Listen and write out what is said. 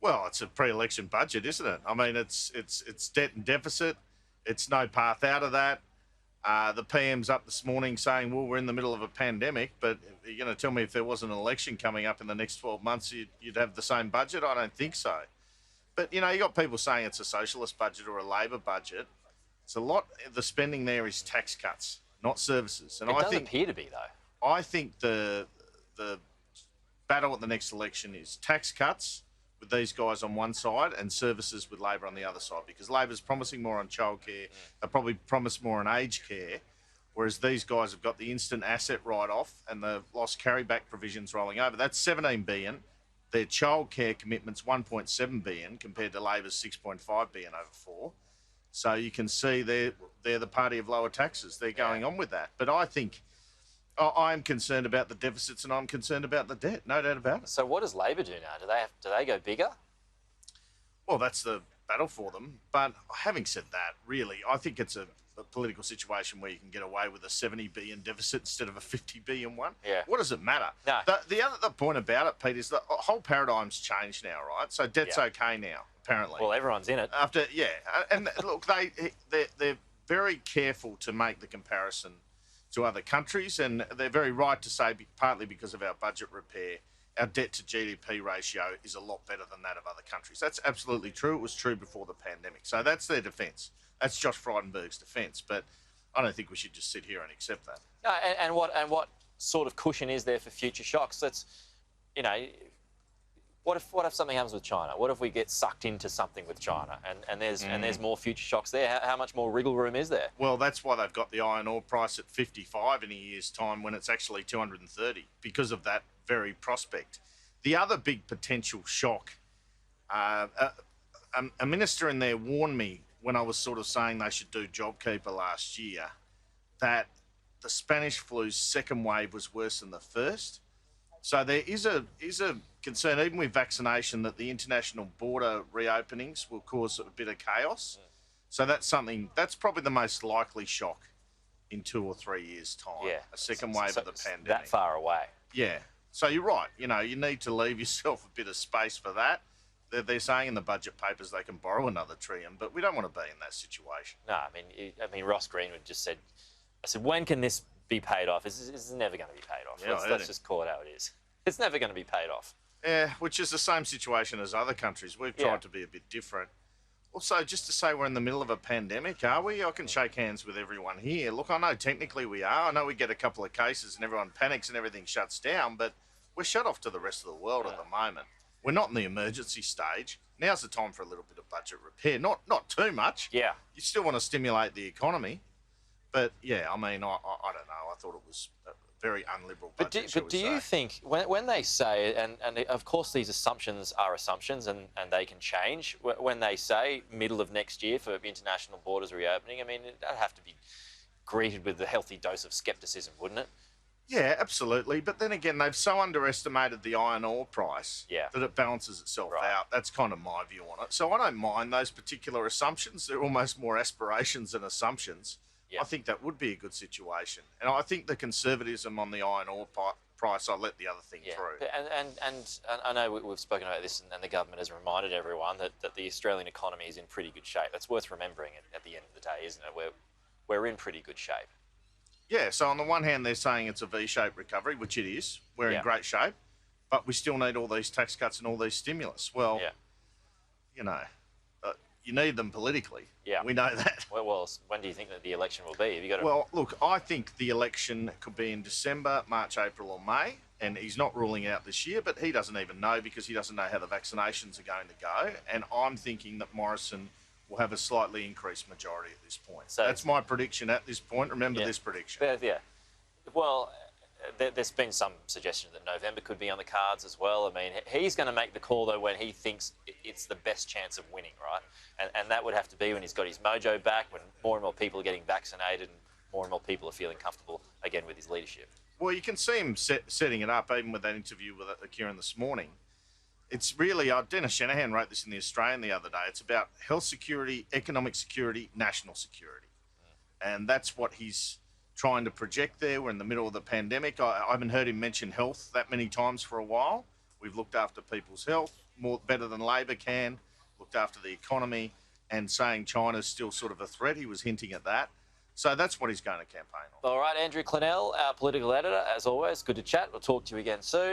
Well, it's a pre-election budget, isn't it? I mean, it's debt and deficit. It's no path out of that. The PM's up this morning saying, well, we're in the middle of a pandemic, but you're going to tell me if there was an election coming up in the next 12 months, you'd have the same budget? I don't think so. But, you know, you got people saying it's a socialist budget or a Labor budget. It's a lot. The spending there is tax cuts, not services. And it doesn't appear to be, though. I think the battle at the next election is tax cuts with these guys on one side and services with Labor on the other side, because Labor's promising more on childcare. They probably promise more on aged care, whereas these guys have got the instant asset write-off and the lost carryback provisions rolling over. That's $17 billion. Their childcare commitment's $1.7 billion compared to Labor's $6.5 billion over 4. So you can see they're the party of lower taxes. They're going on with that. But I think I'm concerned about the deficits and I'm concerned about the debt, no doubt about it. So what does Labor do now? Do they go bigger? Well, that's the battle for them. But having said that, really, I think it's a political situation where you can get away with a $70 billion deficit instead of a $50 billion one. Yeah. What does it matter? No. The other point about it, Pete, is the whole paradigm's changed now, right? So debt's okay now, apparently. Well, everyone's in it. And look, they're very careful to make the comparison to other countries, and they're very right to say, partly because of our budget repair, our debt to GDP ratio is a lot better than that of other countries. That's absolutely true. It was true before the pandemic. So that's their defence. That's Josh Frydenberg's defence. But I don't think we should just sit here and accept that. No, and what sort of cushion is there for future shocks? That's, you know, what if something happens with China? What if we get sucked into something with China and there's more future shocks there? How much more wriggle room is there? Well, that's why they've got the iron ore price at 55 in a year's time when it's actually 230, because of that very prospect. The other big potential shock, a minister in there warned me when I was sort of saying they should do JobKeeper last year, that the Spanish flu's second wave was worse than the first. So there is a concern, even with vaccination, that the international border reopenings will cause a bit of chaos. So that's probably the most likely shock in 2 or 3 years' time. Yeah. A second wave of the pandemic. That far away. Yeah. So you're right. You know, you need to leave yourself a bit of space for that. They're saying in the budget papers they can borrow another $1 trillion, but we don't want to be in that situation. No, I mean, Ross Greenwood just said, I said, when can this be paid off? It's never going to be paid off. Yeah, let's just call it how it is. It's never going to be paid off. Yeah, which is the same situation as other countries. We've tried to be a bit different. Also, just to say we're in the middle of a pandemic, are we? I can shake hands with everyone here. Look, I know technically we are. I know we get a couple of cases and everyone panics and everything shuts down, but we're shut off to the rest of the world at the moment. We're not in the emergency stage. Now's the time for a little bit of budget repair. Not too much. Yeah. You still want to stimulate the economy. But, yeah, I mean, I don't know. I thought it was a very unliberal budget, But do you think, when they say, and of course these assumptions are assumptions and they can change, when they say middle of next year for international borders reopening, I mean, that'd have to be greeted with a healthy dose of scepticism, wouldn't it? Yeah, absolutely. But then again, they've so underestimated the iron ore price that it balances itself out. That's kind of my view on it. So I don't mind those particular assumptions. They're almost more aspirations than assumptions. Yeah. I think that would be a good situation. And I think the conservatism on the iron ore price, I let the other thing through. And I know we've spoken about this, and the government has reminded everyone that the Australian economy is in pretty good shape. That's worth remembering at the end of the day, isn't it? We're in pretty good shape. Yeah, so on the one hand, they're saying it's a V-shaped recovery, which it is. We're in great shape, but we still need all these tax cuts and all these stimulus. Well, you know, you need them politically. Yeah. We know that. Well, when do you think that the election will be? Have you got Well, look, I think the election could be in December, March, April or May, and he's not ruling out this year, but he doesn't even know because he doesn't know how the vaccinations are going to go. And I'm thinking that Morrison will have a slightly increased majority at this point. So that's my prediction at this point. Remember this prediction. Yeah. Well, there's been some suggestion that November could be on the cards as well. I mean, he's going to make the call, though, when he thinks it's the best chance of winning, right? And that would have to be when he's got his mojo back, when more and more people are getting vaccinated and more and more people are feeling comfortable, again, with his leadership. Well, you can see him setting it up, even with that interview with Kieran this morning. It's really, Dennis Shanahan wrote this in The Australian the other day, it's about health security, economic security, national security. And that's what he's trying to project there. We're in the middle of the pandemic. I haven't heard him mention health that many times for a while. We've looked after people's health better than Labor can, looked after the economy, and saying China's still sort of a threat. He was hinting at that. So that's what he's going to campaign on. All right, Andrew Clennell, our political editor, as always, good to chat. We'll talk to you again soon.